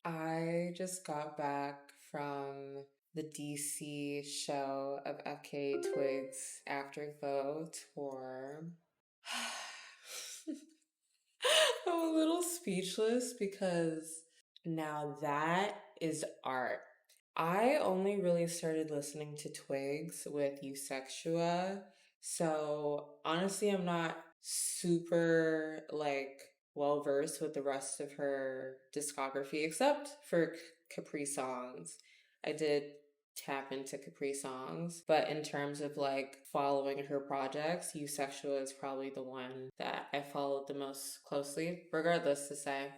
I just got back from the DC show of FKA Twigs Afterglow tour. I'm a little speechless because now that is art. I only really started listening to Twigs with Eusexua, so honestly, I'm not super like well versed with the rest of her discography, except for Capri Songs. I did tap into Capri Songs, but in terms of like following her projects, Eusexua is probably the one that I followed the most closely, regardless to say.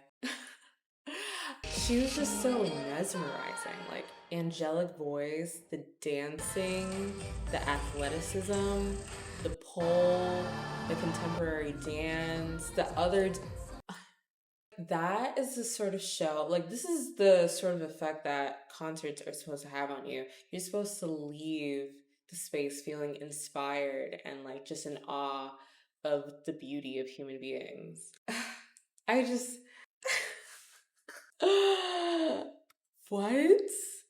She was just so mesmerizing. Like, angelic voice, the dancing, the athleticism, the pole, the contemporary dance, the other. That is the sort of show, like, this is the sort of effect that concerts are supposed to have on you. You're supposed to leave the space feeling inspired and, like, just in awe of the beauty of human beings. I just. What?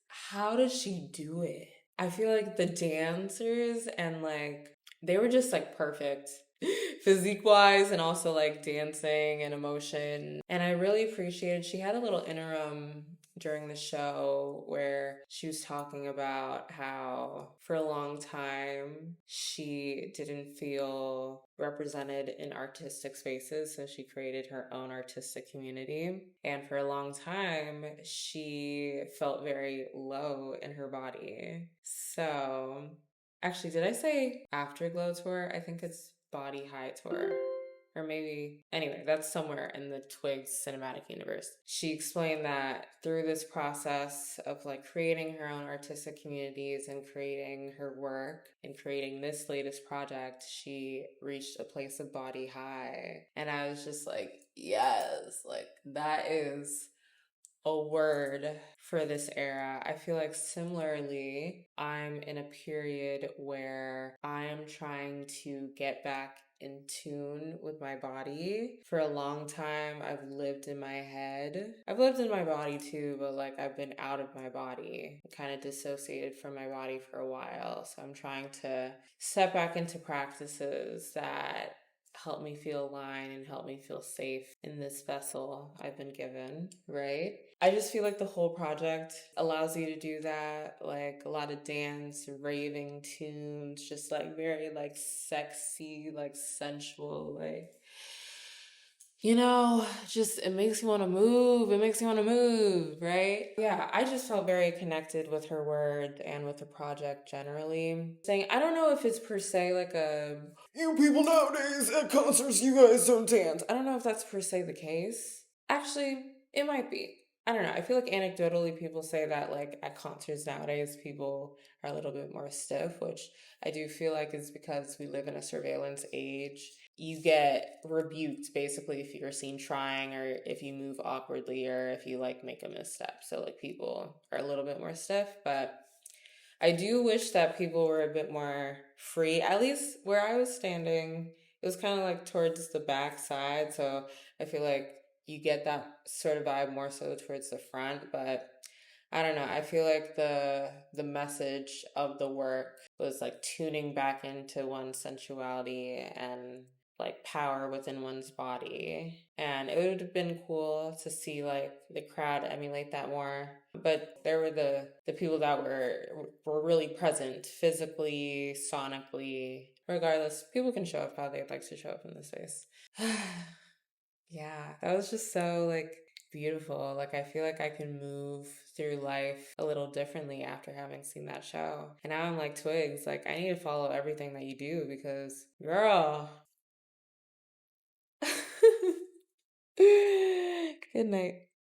How does she do it? I feel like the dancers and like they were just like perfect physique wise and also like dancing and emotion. And I really appreciated she had a little interim during the show where she was talking about how for a long time she didn't feel represented in artistic spaces, so she created her own artistic community. And for a long time, she felt very low in her body. So, actually, did I say Afterglow tour? I think it's Body High tour. Or maybe, anyway, that's somewhere in the Twigs cinematic universe. She explained that through this process of like creating her own artistic communities and creating her work and creating this latest project, she reached a place of body high. And I was just like, yes, like that is a word for this era. I feel like similarly, I'm in a period where I am trying to get back in tune with my body. For a long time, I've lived in my head. I've lived in my body too, but like I've been out of my body, kind of dissociated from my body for a while. So I'm trying to step back into practices that help me feel aligned and help me feel safe in this vessel I've been given, right? I just feel like the whole project allows you to do that, like a lot of dance, raving tunes, just like very like sexy, like sensual, like just it makes you want to move. It makes you want to move, right? Yeah, I just felt very connected with her word and with the project generally. Saying, I don't know if it's per se like a, you people nowadays at concerts, you guys don't dance. I don't know if that's per se the case. Actually, it might be. I don't know. I feel like anecdotally people say that like at concerts nowadays people are a little bit more stiff, which I do feel like is because we live in a surveillance age. You get rebuked basically if you're seen trying or if you move awkwardly or if you like make a misstep. So like people are a little bit more stiff, but I do wish that people were a bit more free. At least where I was standing, it was kind of like towards the back side, so I feel like you get that sort of vibe more so towards the front, but I don't know. I feel like the message of the work was like tuning back into one's sensuality and like power within one's body. And it would have been cool to see like the crowd emulate that more. But there were the people that were really present physically, sonically. Regardless, people can show up how they'd like to show up in this space. Yeah, that was just so like beautiful. Like I feel like I can move through life a little differently after having seen that show. And now I'm like Twigs, like I need to follow everything that you do because girl. Good night.